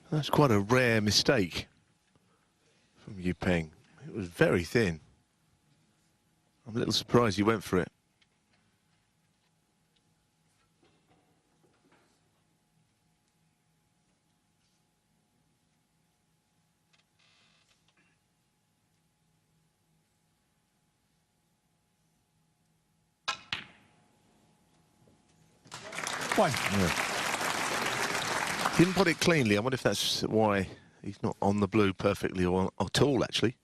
That's quite a rare mistake from Yupeng. It was very thin. I'm a little surprised he went for it. One. Yeah. Didn't put it cleanly. I wonder if that's why he's not on the blue perfectly or at all, actually.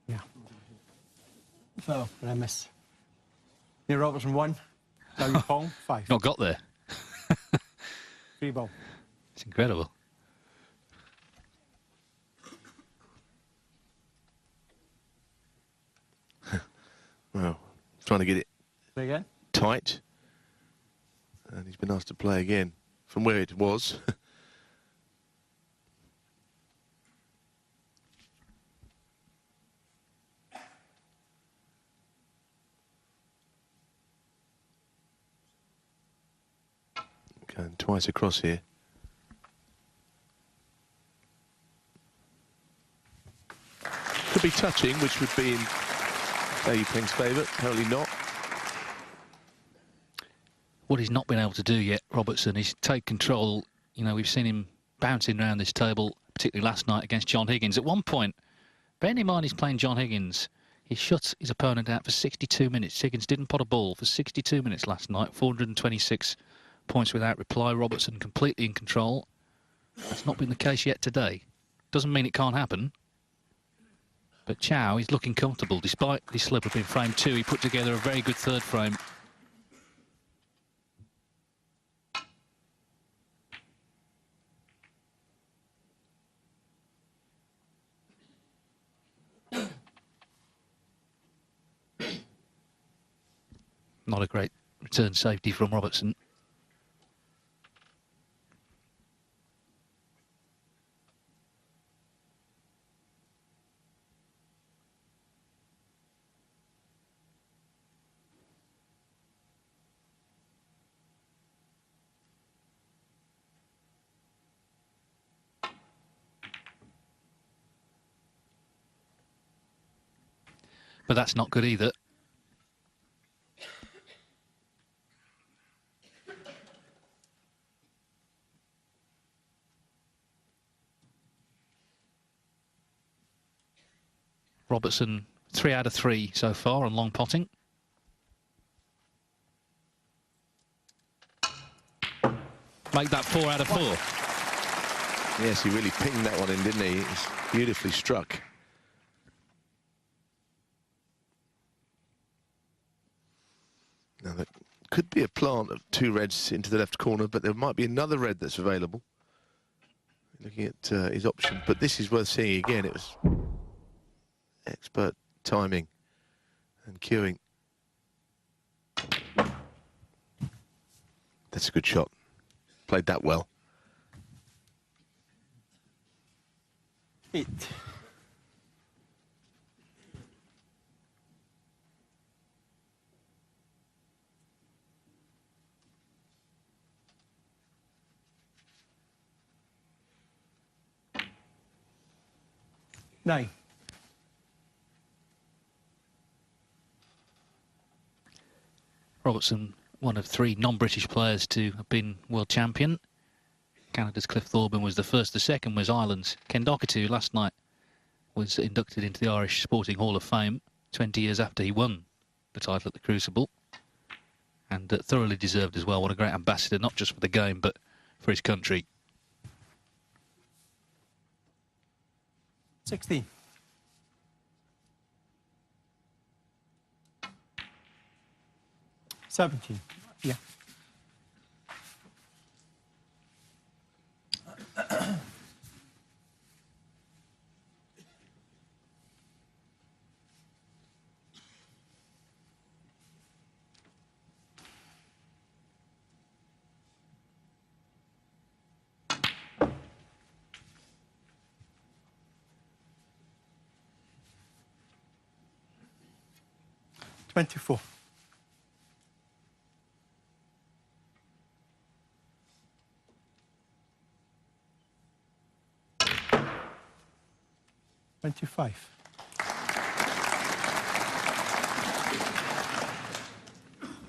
Yeah. So, but I miss. Neil Robertson 1. Cao Yupeng 5. Not got there. 3 ball. It's incredible. Well, trying to get it Play again. tight. And he's been asked to play again from where it was. Going twice across here. Could be touching, which would be in Cao Yupeng's favour. Apparently not. What he's not been able to do yet, Robertson, is take control. You know, we've seen him bouncing around this table, particularly last night against John Higgins. At one point, bearing in mind he's playing John Higgins, he shut his opponent out for 62 minutes. Higgins didn't pot a ball for 62 minutes last night, 426 points without reply. Robertson completely in control. That's not been the case yet today. Doesn't mean it can't happen. But Cao is looking comfortable. Despite the slip up in frame 2, he put together a very good third frame. Not a great return safety from Robertson. But that's not good either. Robertson, 3 out of 3 so far on long potting. Make that 4 out of 4. Yes, he really pinged that one in, didn't he? It was beautifully struck. Now, there could be a plant of 2 reds into the left corner, but there might be another red that's available. Looking at his option, but this is worth seeing again. It was expert timing and cueing. That's a good shot. Played that well. 8. Nine. Robertson, one of 3 non-British players to have been world champion. Canada's Cliff Thorburn was the first. The second was Ireland's Ken Doherty, who last night was inducted into the Irish Sporting Hall of Fame 20 years after he won the title at the Crucible. And thoroughly deserved as well. What a great ambassador, not just for the game, but for his country. 16. $17. Yeah. 24. $25.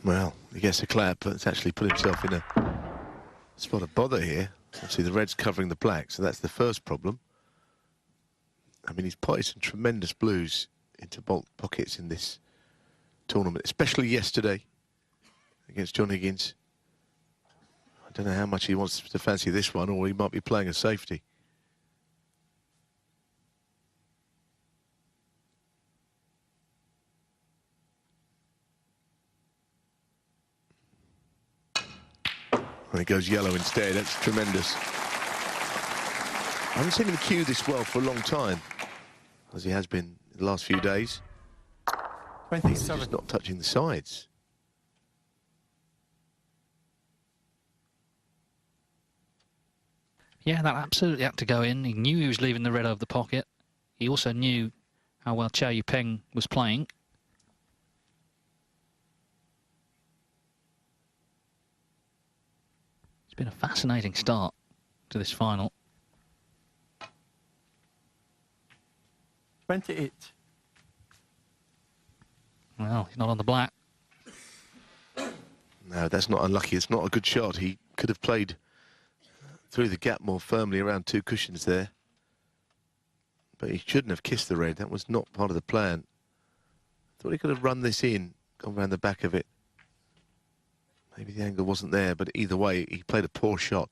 Well, he gets a clap, but it's actually put himself in a spot of bother here. Obviously, the red's covering the black, so that's the first problem. I mean, he's potted some tremendous blues into pockets in this tournament, especially yesterday against John Higgins. I don't know how much he wants to fancy this one, or he might be playing a safety. And it goes yellow instead. That's tremendous. I haven't seen him cue this well for a long time, as he has been in the last few days. He's 27. just not touching the sides. Yeah, that absolutely had to go in. He knew he was leaving the red over the pocket. He also knew how well Cao Yupeng was playing. It's been a fascinating start to this final. 28. Well, he's not on the black. No, that's not unlucky. It's not a good shot. He could have played through the gap more firmly around two cushions there. But he shouldn't have kissed the red. That was not part of the plan. Thought he could have run this in, gone around the back of it. Maybe the angle wasn't there, but either way, he played a poor shot.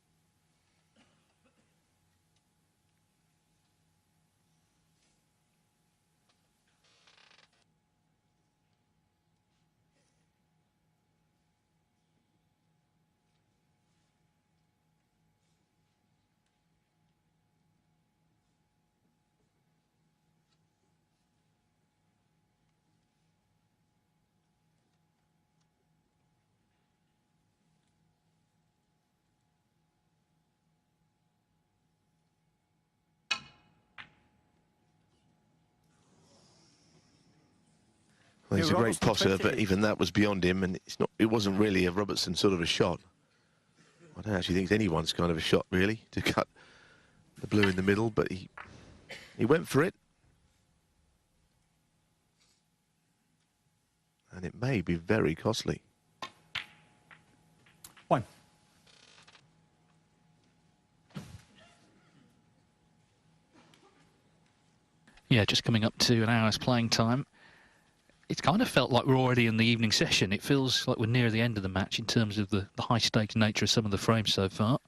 Well, he's a great posser, but even that was beyond him, and it wasn't really a Robertson sort of a shot. I don't actually think it's anyone's kind of a shot, really, to cut the blue in the middle, but he went for it. And it may be very costly. 1. Yeah, just coming up to an hour's playing time. It's kind of felt like we're already in the evening session. It feels like we're near the end of the match in terms of the high-stakes nature of some of the frames so far.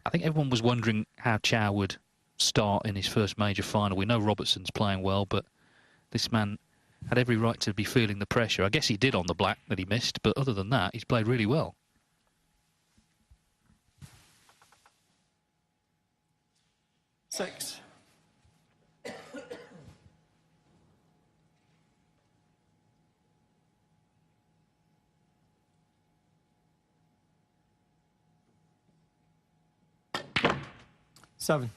I think everyone was wondering how Cao would start in his first major final. We know Robertson's playing well, but this man had every right to be feeling the pressure. I guess he did on the black that he missed, but other than that, he's played really well. 6. Seven.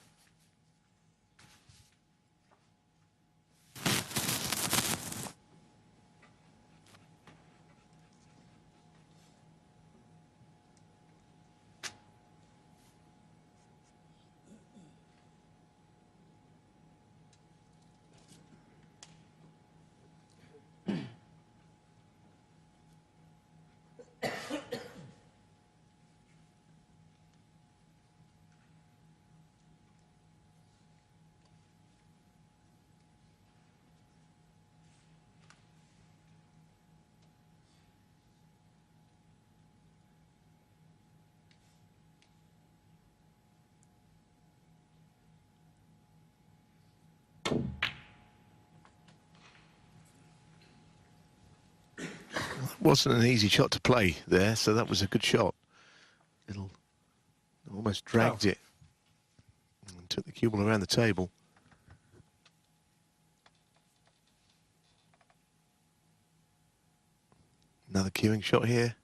Wasn't an easy shot to play there, so that was a good shot. Little, almost dragged it and took the cue ball around the table. Another cueing shot here.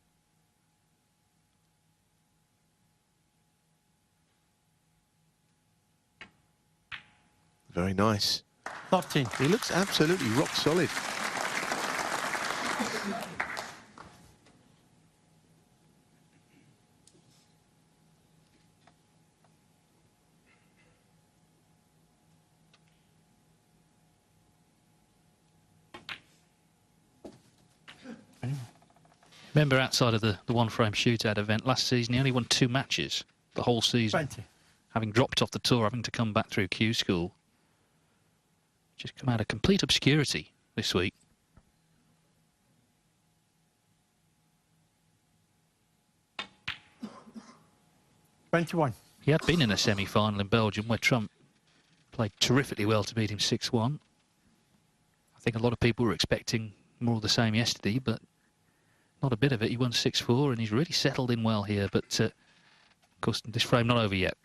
Very nice. 13. He looks absolutely rock solid. Remember, outside of the one-frame shootout event last season, he only won 2 matches the whole season. 20. Having dropped off the tour, having to come back through Q School. Just come out of complete obscurity this week. $21. He had been in a semi-final in Belgium where Trump played terrifically well to beat him 6-1. I think a lot of people were expecting more of the same yesterday, but not a bit of it. He won 6-4 and he's really settled in well here, but of course this frame not over yet.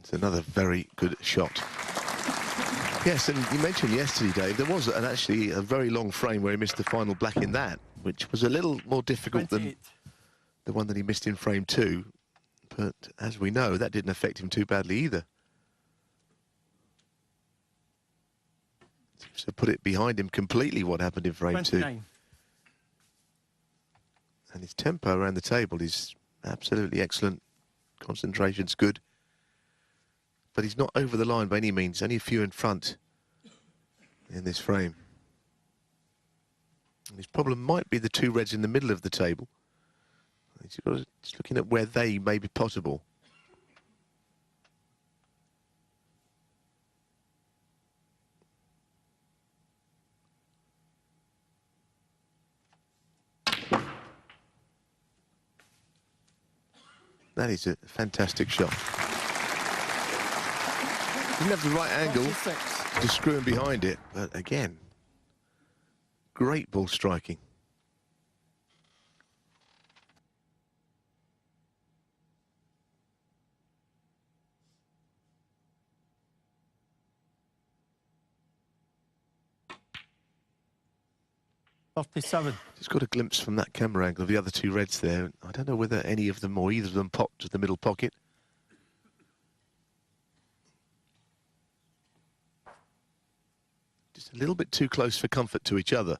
It's another very good shot. Yes, and you mentioned yesterday, Dave, there was actually a very long frame where he missed the final black in that, which was a little more difficult 28. than the one that he missed in frame 2. But as we know, that didn't affect him too badly either. Seems to put it behind him completely what happened in frame 2. 29. And his tempo around the table is absolutely excellent. Concentration's good. But he's not over the line by any means, only a few in front in this frame. And his problem might be the 2 reds in the middle of the table. He's just looking at where they may be possible. That is a fantastic shot. Didn't have the right angle 46. to screw him behind it, but again, great ball striking. Just got a glimpse from that camera angle of the other 2 reds there. I don't know whether any of them or either of them popped to the middle pocket. Just a little bit too close for comfort to each other.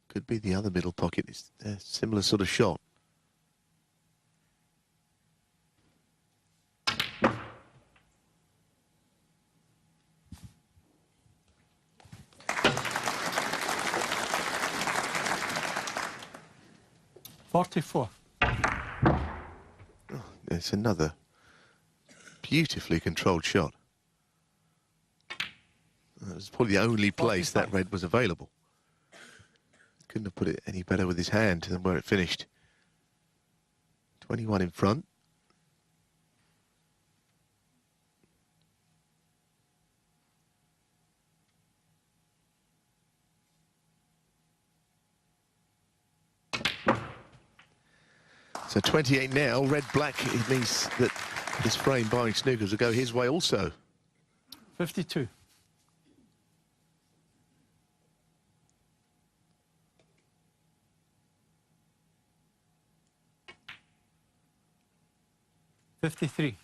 Could be the other middle pocket. It's a similar sort of shot. $44. Oh, it's another beautifully controlled shot. That was probably the only place that red was available. Couldn't have put it any better with his hand than where it finished. 21 in front. So 28 now, red-black. It means that this frame buying snookers will go his way also. 52. $53.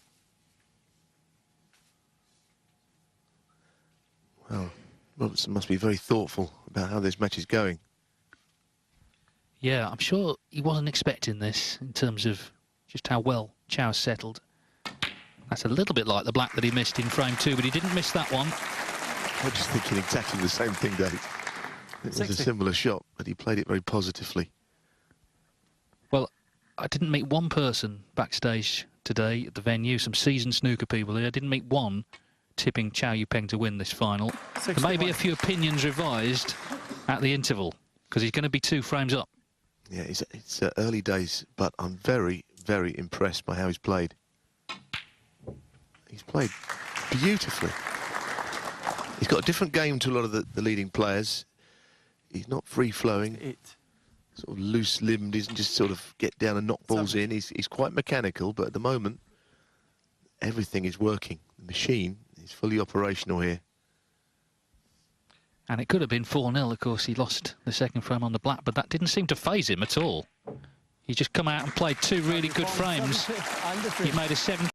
Well, Robertson must be very thoughtful about how this match is going. Yeah, I'm sure he wasn't expecting this in terms of just how well Cao settled. That's a little bit like the black that he missed in frame 2, but he didn't miss that one. I'm just thinking exactly the same thing, Dave. It was 60. a similar shot, but he played it very positively. Well, I didn't meet one person backstage today at the venue, some seasoned snooker people here. I didn't meet one tipping Cao Yupeng to win this final. 61. There may be a few opinions revised at the interval, because he's going to be 2 frames up. Yeah, it's early days, but I'm very, very impressed by how he's played. He's played beautifully. He's got a different game to a lot of the leading players. He's not free-flowing, 8. sort of loose-limbed. He doesn't just sort of get down and knock balls in. He's quite mechanical, but at the moment, everything is working. The machine is fully operational here. And it could have been 4-0, of course. He lost the second frame on the black, but that didn't seem to faze him at all. He just come out and played 2 really good frames. He made a 7